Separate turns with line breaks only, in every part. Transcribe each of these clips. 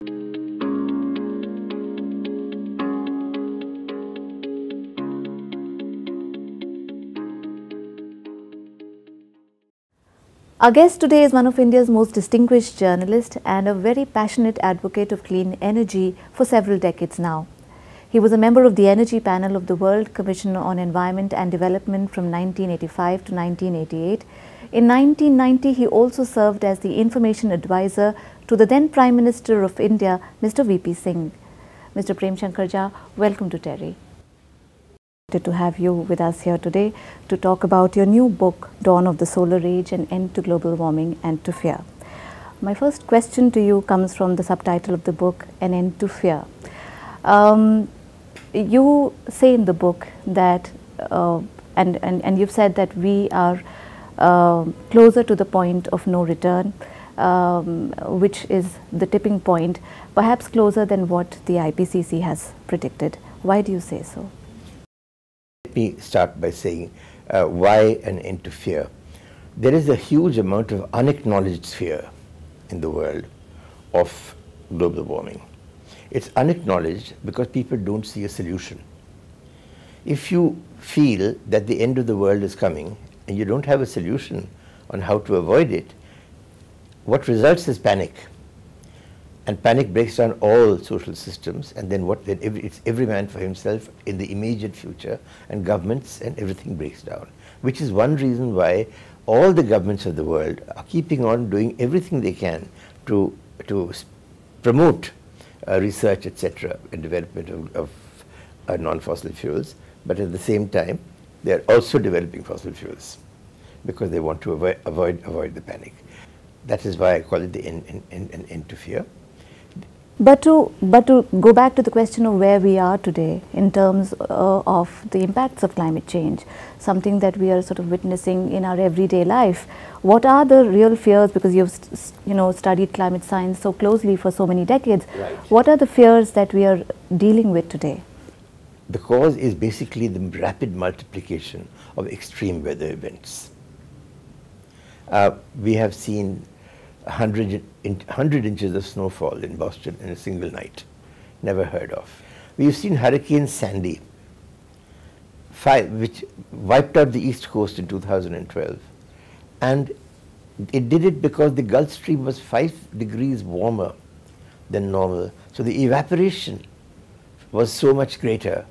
Our guest today is one of India's most distinguished journalists and a very passionate advocate of clean energy for several decades now. He was a member of the Energy Panel of the World Commission on Environment and Development from 1985 to 1988. In 1990, he also served as the information advisor to the then Prime Minister of India, Mr. V.P. Singh. Mr. Prem Shankar Jha, welcome to TERI. To have you with us here today to talk about your new book, Dawn of the Solar Age, An End to Global Warming and to Fear. My first question to you comes from the subtitle of the book, An End to Fear. You say in the book that, and you've said that we are closer to the point of no return, which is the tipping point, perhaps closer than what the IPCC has predicted. Why do you say so?
Let me start by saying why an end to fear. There is a huge amount of unacknowledged fear in the world of global warming. It's unacknowledged because people don't see a solution. If you feel that the end of the world is coming and you don't have a solution on how to avoid it, what results is panic. And panic breaks down all social systems, and then it's every man for himself in the immediate future, and governments and everything breaks down. Which is one reason why all the governments of the world are keeping on doing everything they can to promote research, etc., and development of non-fossil fuels, but at the same time they are also developing fossil fuels because they want to avoid the panic. That is why I call it the end to fear.
But to go back to the question of where we are today in terms of the impacts of climate change, something that we are sort of witnessing in our everyday life, what are the real fears? Because you've studied climate science so closely for so many decades.
Right.
What are the fears that we are dealing with today?
The cause is basically the rapid multiplication of extreme weather events. We have seen 100 inches of snowfall in Boston in a single night. Never heard of. We've seen Hurricane Sandy, which wiped out the East Coast in 2012. And it did it because the Gulf Stream was 5 degrees warmer than normal. So the evaporation was so much greater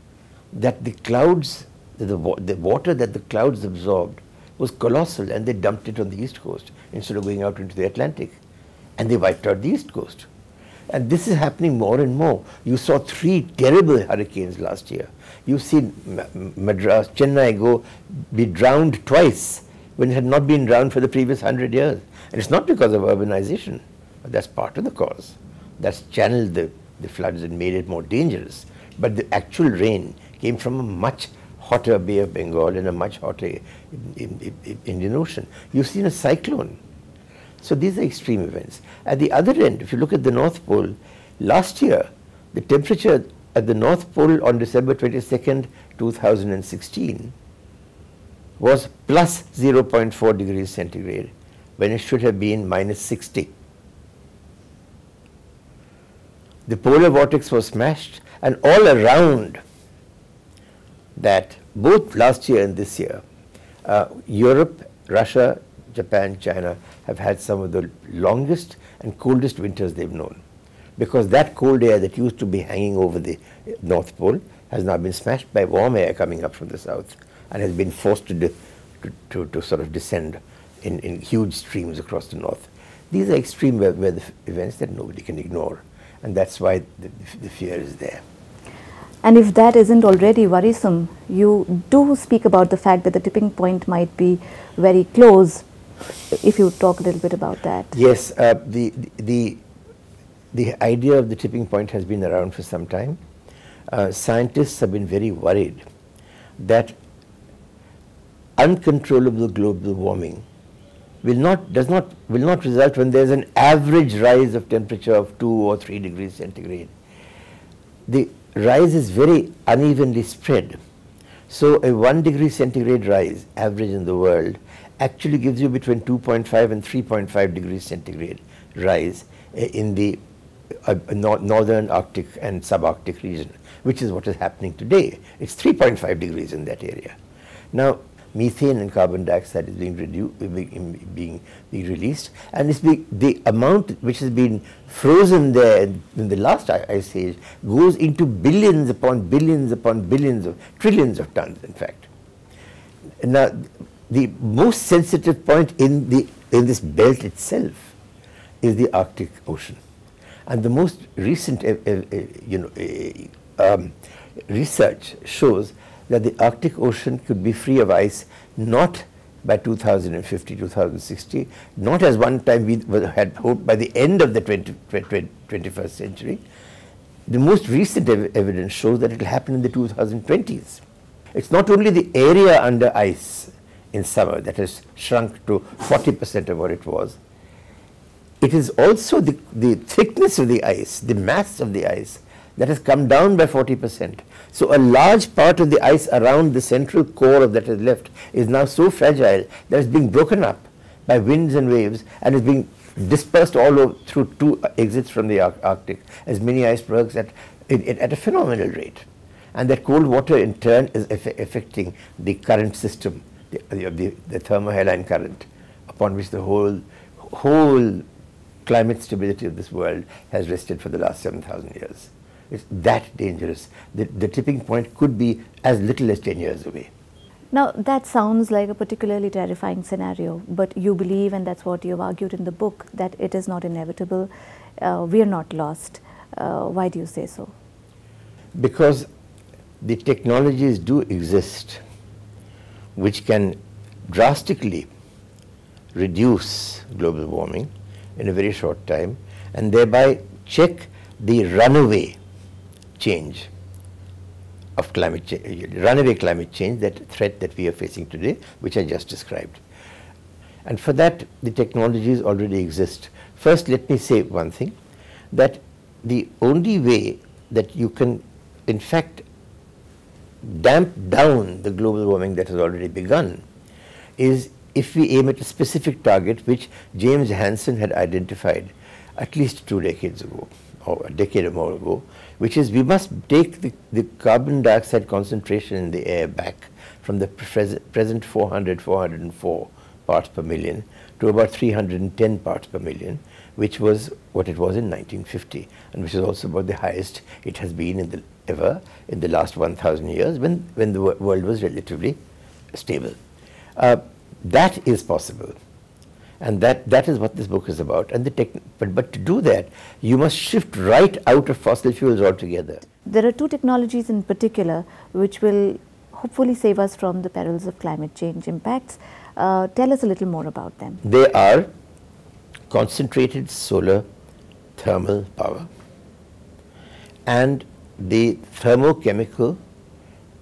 that the clouds, the water that the clouds absorbed was colossal, and they dumped it on the East Coast instead of going out into the Atlantic. And they wiped out the East Coast. And this is happening more and more. You saw 3 terrible hurricanes last year. You've seen Madras, Chennai be drowned twice when it had not been drowned for the previous 100 years. And it's not because of urbanization, but that's part of the cause. That's channeled the floods and made it more dangerous. But the actual rain came from a much hotter Bay of Bengal and a much hotter Indian Ocean. You've seen a cyclone. So these are extreme events. At the other end, if you look at the North Pole, last year, the temperature at the North Pole on December 22nd, 2016 was plus 0.4 degrees centigrade, when it should have been minus 60. The polar vortex was smashed, and all around that, both last year and this year, Europe, Russia, Japan, China have had some of the longest and coldest winters they've known, because that cold air that used to be hanging over the North Pole has now been smashed by warm air coming up from the south and has been forced to sort of descend in huge streams across the north. These are extreme weather events that nobody can ignore, and that's why the fear is there.
And if that isn't already worrisome, you do speak about the fact that the tipping point might be very close. If you talk a little bit about that.
Yes, the idea of the tipping point has been around for some time. Scientists have been very worried that uncontrollable global warming will not result when there's an average rise of temperature of 2 or 3 degrees centigrade. The rise is very unevenly spread. So a 1 degree centigrade rise, average in the world, actually gives you between 2.5 and 3.5 degrees centigrade rise in the northern Arctic and subarctic region, which is what is happening today. It's 3.5 degrees in that area. Now, methane and carbon dioxide is being released, and the amount which has been frozen there in the last ice age goes into billions upon billions upon billions of trillions of tons, in fact. Now, the most sensitive point in this belt itself is the Arctic Ocean, and the most recent research shows that the Arctic Ocean could be free of ice not by 2050, 2060, not as one time we had hoped by the end of the 21st century. The most recent evidence shows that it will happen in the 2020s. It's not only the area under ice in summer that has shrunk to 40% of what it was. It is also the thickness of the ice, the mass of the ice, that has come down by 40%. So a large part of the ice around the central core that is left is now so fragile that it's being broken up by winds and waves and is being dispersed all over through two exits from the Arctic as mini icebergs at a phenomenal rate. And that cold water in turn is affecting the current system, the thermohaline current, upon which the whole climate stability of this world has rested for the last 7,000 years. It's that dangerous. The tipping point could be as little as 10 years away.
Now, that sounds like a particularly terrifying scenario, but you believe, and that's what you've argued in the book, that it is not inevitable. We are not lost. Why do you say so?
Because the technologies do exist which can drastically reduce global warming in a very short time and thereby check the runaway change of runaway climate change, that threat that we are facing today, which I just described. And for that, the technologies already exist. First, let me say one thing, that the only way that you can, in fact, damp down the global warming that has already begun is if we aim at a specific target which James Hansen had identified at least 2 decades ago, or a decade or more ago, which is we must take the carbon dioxide concentration in the air back from the present 404 parts per million to about 310 parts per million, which was what it was in 1950, and which is also about the highest it has been ever in the last 1,000 years when the world was relatively stable. That is possible. And that is what this book is about. And but to do that, you must shift right out of fossil fuels altogether.
There are 2 technologies in particular which will hopefully save us from the perils of climate change impacts. Tell us a little more about them.
They are concentrated solar thermal power and the thermochemical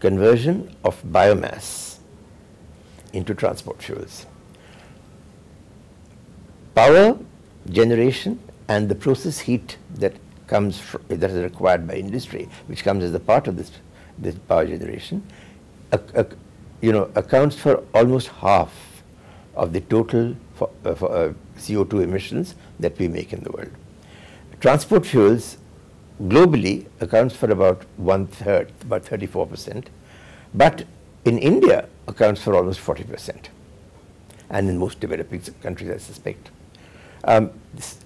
conversion of biomass into transport fuels. Power generation and the process heat that is required by industry, which comes as a part of this power generation, accounts for almost half of the total CO2 emissions that we make in the world. Transport fuels globally accounts for about 1/3, about 34%, but in India accounts for almost 40%, and in most developing countries, I suspect.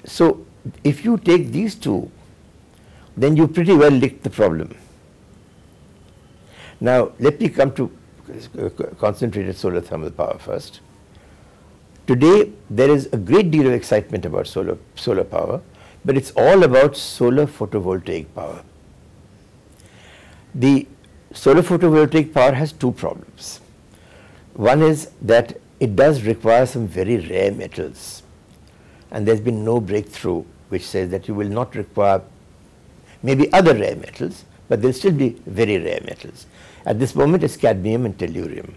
So if you take these 2, then you pretty well licked the problem. Now let me come to concentrated solar thermal power first. Today there is a great deal of excitement about solar power, but it's all about solar photovoltaic power. The solar photovoltaic power has 2 problems. One is that it does require some very rare metals, and there's been no breakthrough which says that you will not require maybe other rare metals, but there'll still be very rare metals. At this moment it's cadmium and tellurium.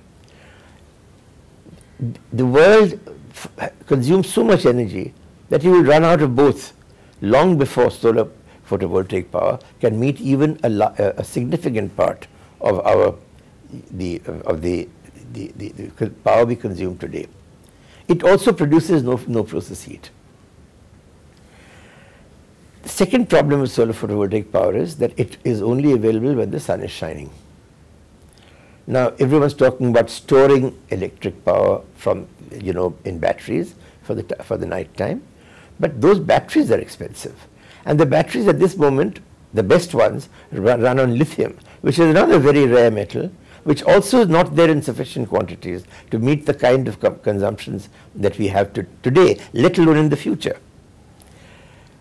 The world consumes so much energy that you will run out of both long before solar photovoltaic power can meet even a significant part of the power we consume today. It also produces no process heat. second problem with solar photovoltaic power is that it is only available when the sun is shining. Now everyone's talking about storing electric power from, in batteries for the night time, but those batteries are expensive, and the batteries at this moment, the best ones, run on lithium, which is another very rare metal, which also is not there in sufficient quantities to meet the kind of consumptions that we have today, let alone in the future.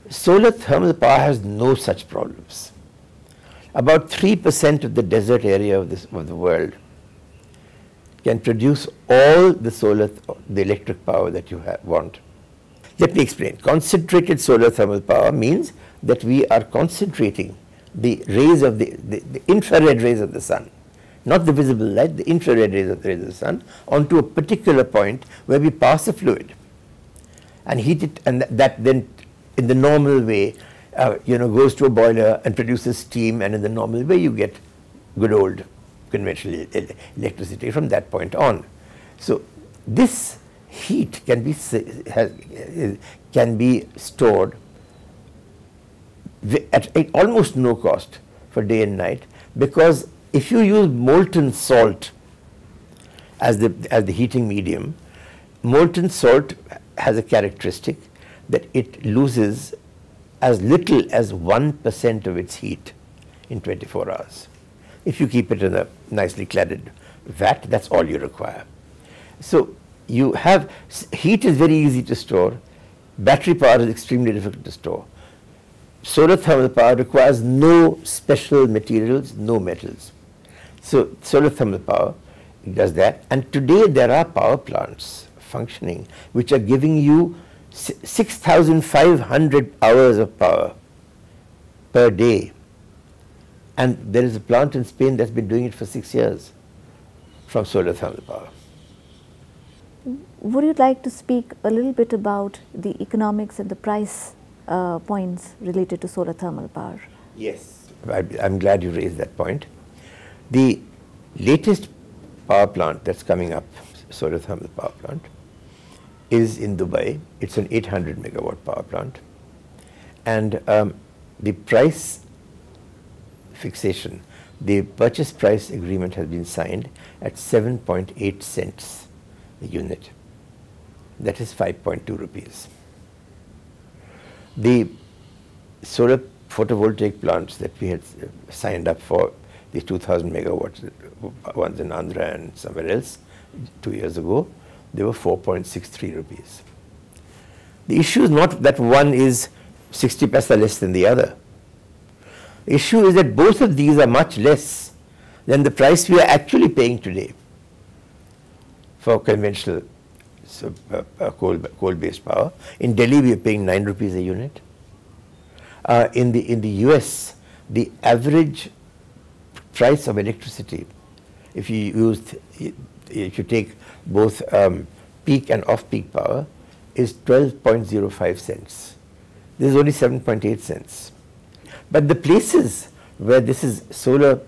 Solar thermal power has no such problems. About 3% of the desert area of the world can produce all the electric power that you want. Let me explain. Concentrated solar thermal power means that we are concentrating the rays of the infrared rays of the sun, not the visible light, the infrared rays of the sun, onto a particular point where we pass a fluid and heat it, and that then in the normal way goes to a boiler and produces steam, and in the normal way you get good old conventional electricity from that point on. So this heat can be stored at almost no cost for day and night, because if you use molten salt as the heating medium, molten salt has a characteristic that it loses as little as 1% of its heat in 24 hours. If you keep it in a nicely cladded vat, that's all you require. So you have, heat is very easy to store, battery power is extremely difficult to store. Solar thermal power requires no special materials, no metals. So solar thermal power does that, and today there are power plants functioning which are giving you 6,500 hours of power per day, and there is a plant in Spain that's been doing it for 6 years from solar thermal power.
Would you like to speak a little bit about the economics and the price points related to solar thermal power?
Yes, I'm glad you raised that point. The latest power plant that's coming up, solar thermal power plant, is in Dubai. It's an 800 megawatt power plant, and the price fixation, the purchase price agreement has been signed at 7.8 cents a unit. That is 5.2 rupees. The solar photovoltaic plants that we had signed up for, the 2,000 megawatts ones in Andhra and somewhere else 2 years ago, they were 4.63 rupees. The issue is not that one is 60 paisa less than the other. The issue is that both of these are much less than the price we are actually paying today for conventional coal-based power. In Delhi, we are paying 9 rupees a unit. In the US, the average price of electricity, if you take both peak and off-peak power, is 12.05 cents. This is only 7.8 cents. But the places where this is solar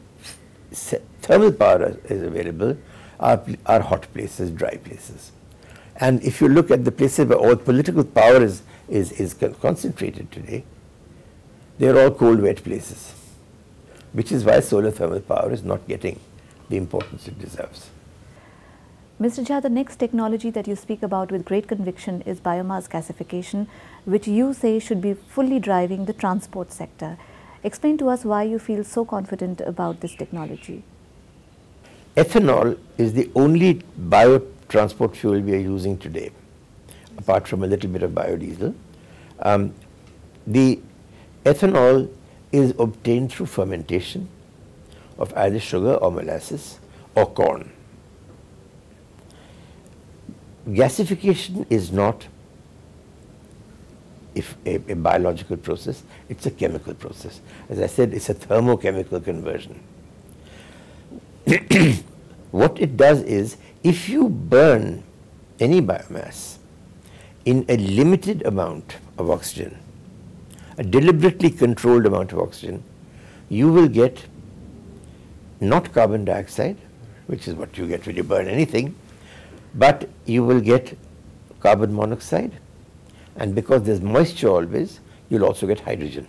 thermal power is available are hot places, dry places. And if you look at the places where all political power is concentrated today, they are all cold, wet places, which is why solar thermal power is not getting the importance it deserves.
Mr. Jha, the next technology that you speak about with great conviction is biomass gasification, which you say should be fully driving the transport sector. Explain to us why you feel so confident about this technology.
Ethanol is the only bio-transport fuel we are using today, apart from a little bit of biodiesel. The ethanol is obtained through fermentation of either sugar or molasses or corn. Gasification is not a biological process, it's a chemical process. As I said, it's a thermochemical conversion. What it does is, if you burn any biomass in a limited amount of oxygen, a deliberately controlled amount of oxygen, you will get not carbon dioxide, which is what you get when you burn anything, but you will get carbon monoxide, and because there's moisture always, you'll also get hydrogen.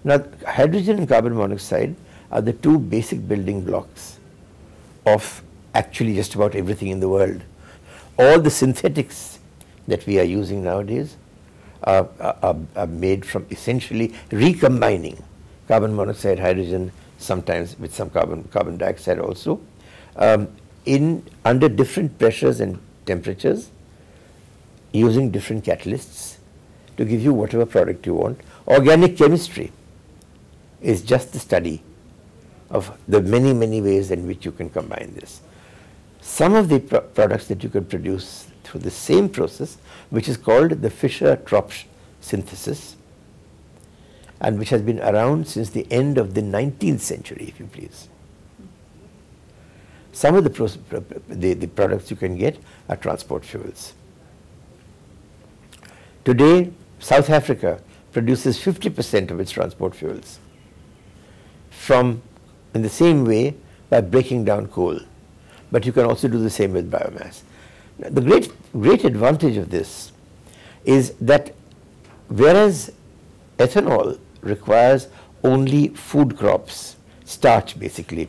Now, hydrogen and carbon monoxide are the two basic building blocks of actually just about everything in the world. All the synthetics that we are using nowadays are made from essentially recombining carbon monoxide, hydrogen, sometimes with some carbon dioxide also, under different pressures and temperatures, using different catalysts to give you whatever product you want. Organic chemistry is just the study of the many, many ways in which you can combine this. Some of the products that you can produce through the same process, which is called the Fischer-Tropsch synthesis, and which has been around since the end of the 19th century, if you please. Some of the products you can get are transport fuels. Today, South Africa produces 50% of its transport fuels in the same way by breaking down coal. But you can also do the same with biomass. Now, the great advantage of this is that whereas ethanol requires only food crops, starch basically.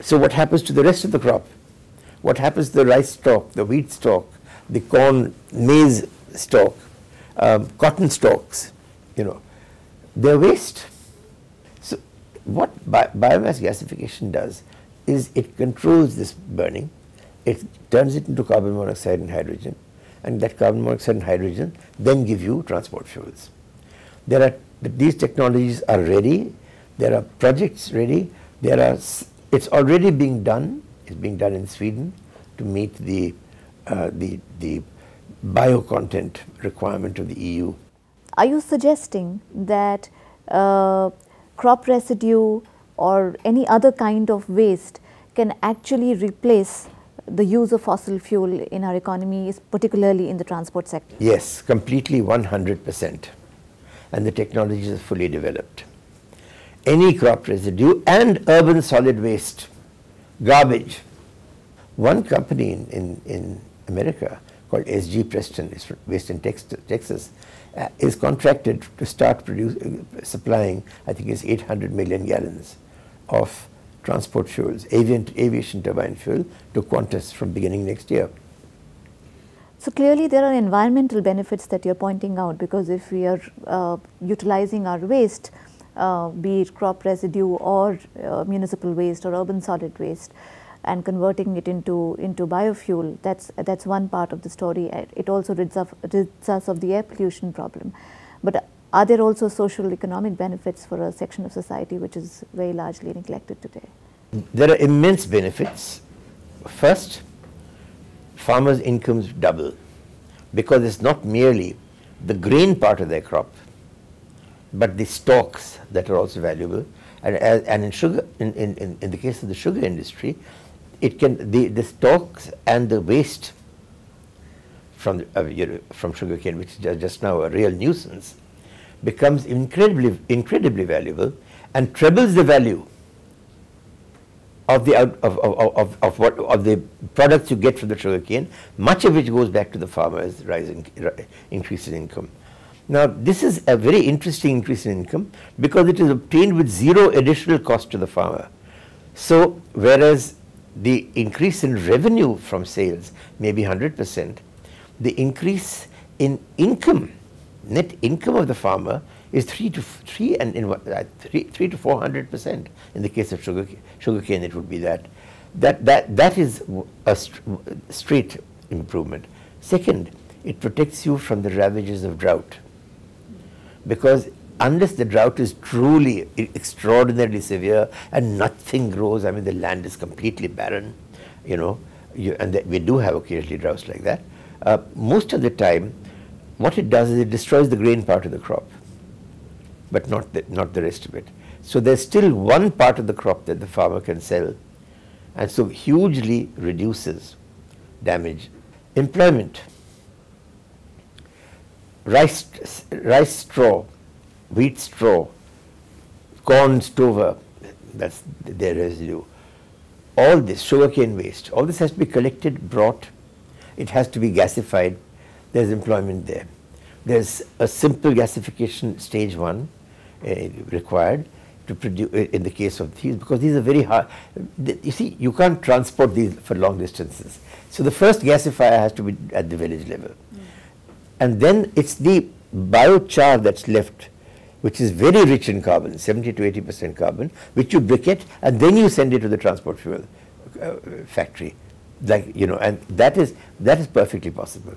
So what happens to the rest of the crop? What happens to the rice stalk, the wheat stalk, the corn, maize stalk, cotton stalks, they're waste. So what biomass gasification does is it controls this burning, it turns it into carbon monoxide and hydrogen, and that carbon monoxide and hydrogen then give you transport fuels. These technologies are ready, there are projects ready, it's already being done, it's being done in Sweden to meet the bio content requirement of the EU.
Are you suggesting that crop residue or any other kind of waste can actually replace the use of fossil fuel in our economy, particularly in the transport sector?
Yes, completely 100%. And the technologies are fully developed. Any crop residue and urban solid waste, garbage. One company in America called SG Preston, is based in Texas, is contracted to start supplying, I think it's 800 million gallons of transport fuels, aviation turbine fuel to Qantas from beginning next year.
So clearly there are environmental benefits that you're pointing out, because if we are utilizing our waste, be it crop residue or municipal waste or urban solid waste, and converting it into biofuel, that's one part of the story. It also rids us of the air pollution problem. But are there also social economic benefits for a section of society which is very largely neglected today?
There are immense benefits. First, farmers' incomes double, because it's not merely the grain part of their crop, but the stalks that are also valuable. And in sugar, in the case of the sugar industry, it can the stalks and the waste from sugarcane, which is just now a real nuisance, becomes incredibly valuable and trebles the value of the products you get from the sugarcane, much of which goes back to the farmers, increase in income. Now, this is a very interesting increase in income because it is obtained with zero additional cost to the farmer. So, whereas the increase in revenue from sales may be 100%, the increase in income, net income of the farmer, is 3 to 400%. In the case of sugarcane, it would be that. That is a straight improvement. Second, it protects you from the ravages of drought, because unless the drought is truly extraordinarily severe and nothing grows, I mean the land is completely barren, and we do have occasionally droughts like that. Most of the time, what it does is it destroys the grain part of the crop, but not the rest of it. So there's still one part of the crop that the farmer can sell, and so hugely reduces damage. Employment. Rice straw, wheat straw, corn stover, that's their residue. All this, sugarcane waste, all this has to be collected, brought, it has to be gasified, there's employment there. There's a simple gasification stage 1 required to produce in the case of these, because these are very hard. You see, you can't transport these for long distances. So the first gasifier has to be at the village level. And then it's the biochar that's left, which is very rich in carbon, 70 to 80% carbon, which you briquette and then you send it to the transport fuel factory. Like, you know, and that is perfectly possible.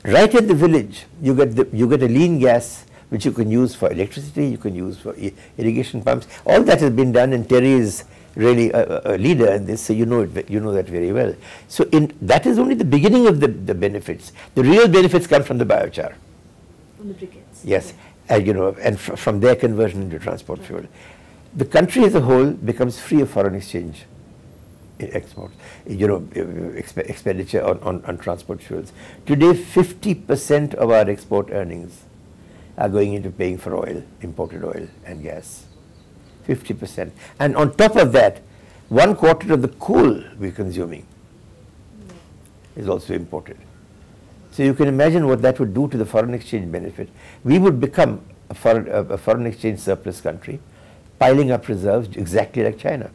Right at the village, you get a lean gas which you can use for electricity, you can use for irrigation pumps. All that has been done, and TERI is really a leader in this, so you know that very well. So that is only the beginning of the benefits. The real benefits come from the biochar.
From the briquettes.
Yes, you know, and from their conversion into transport fuel. The country as a whole becomes free of foreign exchange exports, you know, expenditure on transport fuels. Today, 50% of our export earnings are going into paying for oil, imported oil and gas. 50%. And on top of that, 1/4 of the coal we're consuming is also imported. So you can imagine what that would do to the foreign exchange benefit. We would become a foreign exchange surplus country, piling up reserves exactly like China.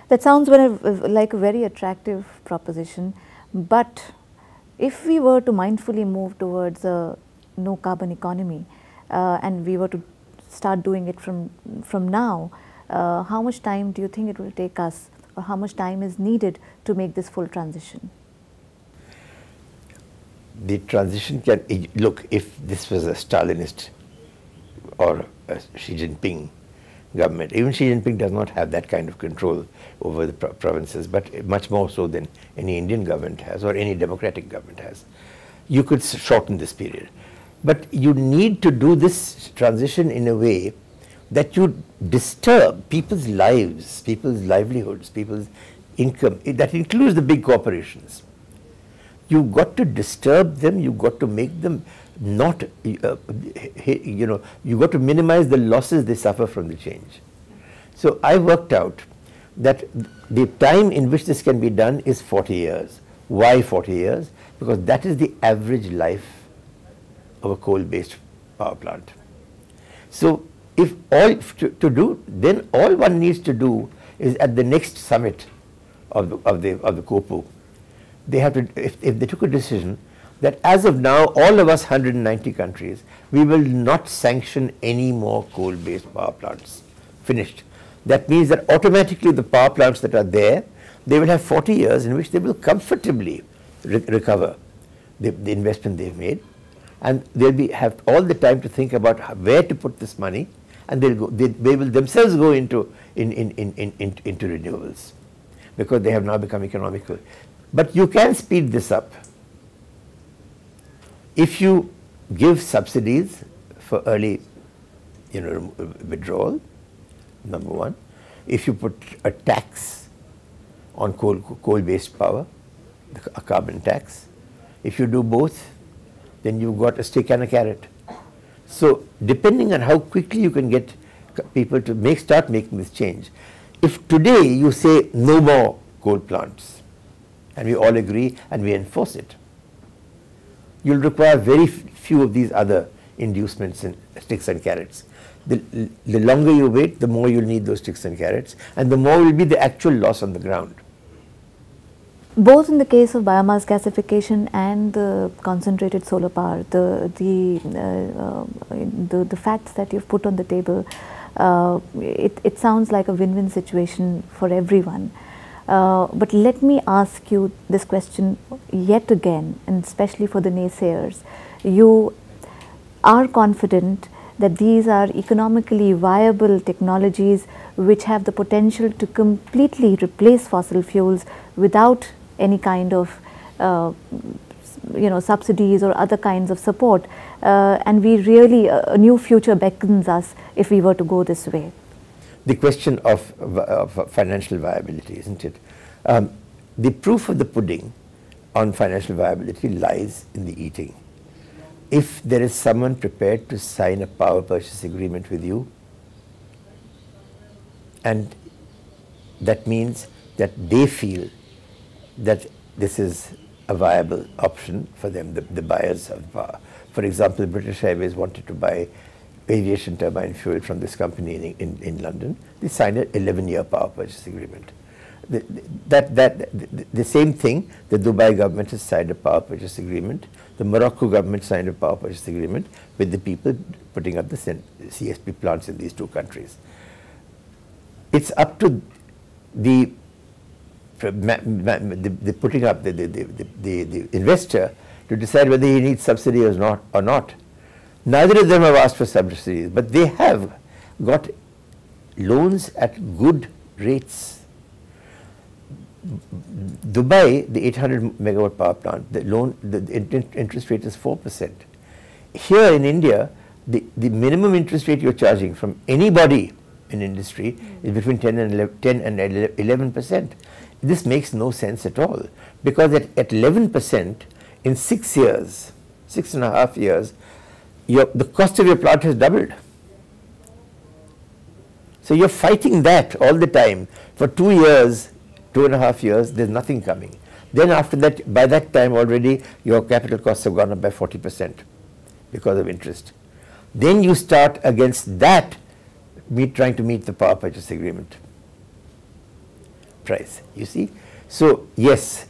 That sounds like a very attractive proposition, but if we were to mindfully move towards a no carbon economy and we were to start doing it from now, how much time do you think it will take us, or how much time is needed to make this full transition?
The transition can, look, if this was a Stalinist or a Xi Jinping government, even Xi Jinping does not have that kind of control over the provinces, but much more so than any Indian government has or any democratic government has. You could shorten this period. But you need to do this transition in a way that you disturb people's lives, people's livelihoods, people's income. That includes the big corporations. You've got to disturb them, you've got to make them not, you know, you've got to minimize the losses they suffer from the change. So I worked out that the time in which this can be done is 40 years. Why 40 years? Because that is the average life of a coal-based power plant. So if all then all one needs to do is at the next summit of the COPU, they have to, if they took a decision that as of now, all of us 190 countries, we will not sanction any more coal-based power plants. Finished. That means that automatically the power plants that are there, they will have 40 years in which they will comfortably recover the investment they've made, and they'll have all the time to think about where to put this money, and they will themselves go into renewables, because they have now become economical. But you can speed this up if you give subsidies for early, you know, withdrawal, number one. If you put a tax on coal-based power, a carbon tax. If you do both, then you've got a stick and a carrot. So depending on how quickly you can get people to start making this change. If today you say no more coal plants, and we all agree and we enforce it, you'll require very few of these other inducements and sticks and carrots. The longer you wait, the more you'll need those sticks and carrots, and the more will be the actual loss on the ground.
Both in the case of biomass gasification and the concentrated solar power, the facts that you've put on the table, it sounds like a win-win situation for everyone. But let me ask you this question yet again, and especially for the naysayers. You are confident that these are economically viable technologies which have the potential to completely replace fossil fuels without any kind of subsidies or other kinds of support, and we really, a new future beckons us if we were to go this way.
The question of financial viability, isn't it? The proof of the pudding on financial viability lies in the eating. If there is someone prepared to sign a power purchase agreement with you, and that means that they feel that this is a viable option for them, the buyers of power, For example, British Airways wanted to buy aviation turbine fuel from this company in London. They signed an 11-year power purchase agreement. The same thing, the Dubai government has signed a power purchase agreement. The Morocco government signed a power purchase agreement with the people putting up the CSP plants in these two countries. It's up to the putting up the investor to decide whether he needs subsidy or not. Neither of them have asked for subsidies, but they have got loans at good rates. Dubai, the 800 megawatt power plant, the interest rate is 4%. Here in India, the minimum interest rate you're charging from anybody in industry is between 10 and 11%. This makes no sense at all, because at 11% in 6 years, 6.5 years, the cost of your plant has doubled. So you're fighting that all the time. For 2 years, 2.5 years, there's nothing coming. Then after that, by that time already, your capital costs have gone up by 40% because of interest. Then you start against that, trying to meet the power purchase agreement price, you see. So yes,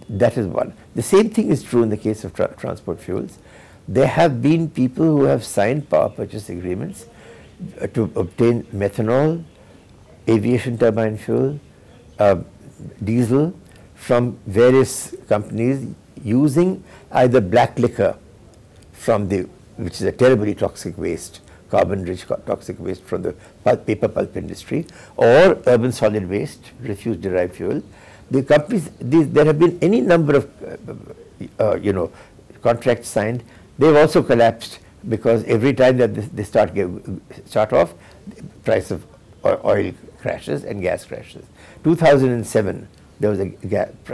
that is one. The same thing is true in the case of transport fuels. There have been people who have signed power purchase agreements to obtain methanol, aviation turbine fuel, diesel from various companies using either black liquor from which is a terribly toxic waste, carbon-rich toxic waste from the paper pulp industry, or urban solid waste, refuse-derived fuel. The companies, there have been any number of contracts signed. They've also collapsed because every time that they start off, the price of oil crashes and gas crashes. 2007, there was a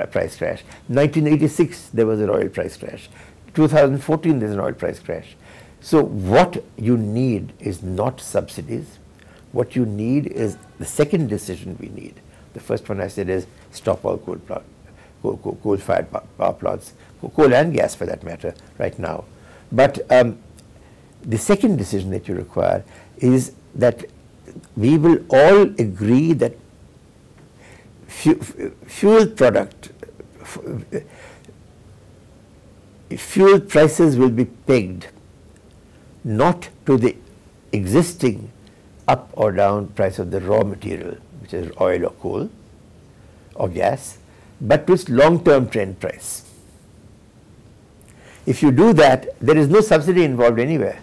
price crash. 1986, there was an oil price crash. 2014, there's an oil price crash. So what you need is not subsidies. What you need is the second decision we need. The first one I said is stop all coal-fired power plants, coal and gas for that matter, right now. But the second decision that you require is that we will all agree that fuel prices will be pegged not to the existing up or down price of the raw material, which is oil or coal or gas, but to its long-term trend price. If you do that, there is no subsidy involved anywhere.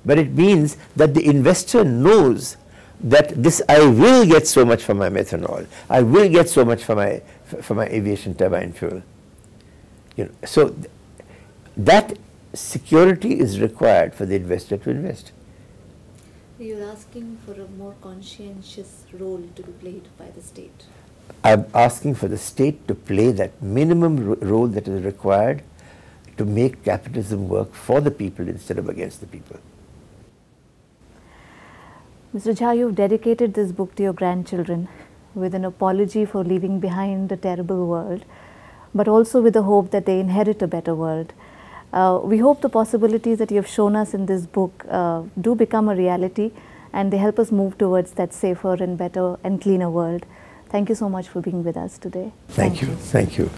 But it means that the investor knows that I will get so much for my methanol, I will get so much for my aviation turbine fuel. So that security is required for the investor to invest.
You're asking for a more conscientious role to be played by the state.
I'm asking for the state to play that minimum role that is required to make capitalism work for the people instead of against the people.
Mr. Jha, you've dedicated this book to your grandchildren with an apology for leaving behind a terrible world, but also with the hope that they inherit a better world. We hope the possibilities that you have shown us in this book do become a reality, and they help us move towards that safer and better and cleaner world. Thank you so much for being with us today.
Thank you. Thank you.